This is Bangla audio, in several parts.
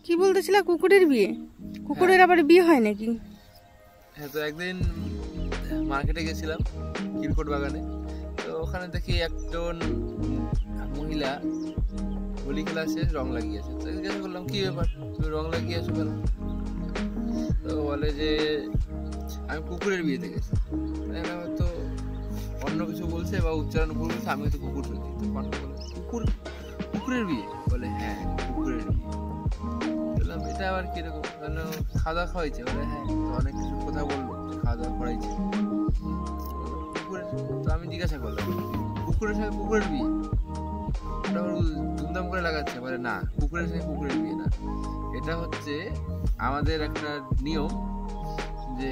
কি বলতেছিল কুকুরের বিয়ে? কুকুরের আবার বিয়ে হয় নাকি? হ্যাঁ, তো একদিন মার্কেটে গেছিলাম কিরকোট বাগানে। তো ওখানে দেখি একজন মহিলা হোলি খেলা শেষ রং লাগিয়েছে। তো জিজ্ঞাসা করলাম কি ব্যাপার, তুমি রং লাগিয়েছো কেন? তো বলে যে আমি কুকুরের বিয়েতে গেছি। হয়তো অন্য কিছু বলছে বা উচ্চারণ ভুল বলছে, আমি হয়তো কুকুর শুনছি। তো কণ্ঠ বলে কুকুরের বিয়ে? বলে হ্যাঁ কুকুরের বিয়ে। বললাম এটা আবার কিরকম? খাওয়া দাওয়া খাওয়াইছে? বলে হ্যাঁ। তো অনেক কিছু কথা বললো, খাওয়া দাওয়া করাইছে কুকুরের। তো আমি জিজ্ঞাসা করলাম কুকুরের সঙ্গে কুকুরের বিয়ে? ওটা আবার ধুমধাম করে লাগাচ্ছে। বলে না, কুকুরের সঙ্গে কুকুরের বিয়ে না, এটা হচ্ছে আমাদের একটা নিয়ম যে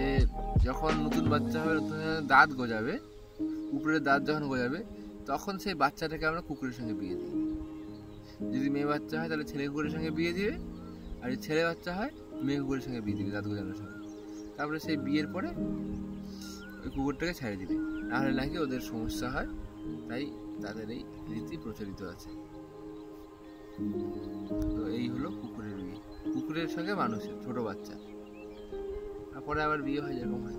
যখন নতুন বাচ্চা হবে, নতুন দাঁত গজাবে, কুকুরের দাঁত যখন গজাবে, তখন সেই বাচ্চাটাকে আমরা কুকুরের সঙ্গে বিয়ে দিই। যদি মেয়ে বাচ্চা হয় তাহলে ছেলে কুকুরের সঙ্গে বিয়ে দিবে, আর যদি ছেলে বাচ্চা হয় মেয়ে কুকুরের সঙ্গে বিয়ে দিবে দাঁত গজানোর সময়। তারপরে সেই বিয়ের পরে ওই কুকুরটাকে ছেড়ে দিবে, নাহলে নাকি ওদের সমস্যা হয়। তাই তাদের এই রীতি প্রচলিত আছে। তো এই হলো কুকুরের বিয়ে, কুকুরের সঙ্গে মানুষের ছোট বাচ্চা, তারপরে আবার বিয়ে হয় যেরকম হয়।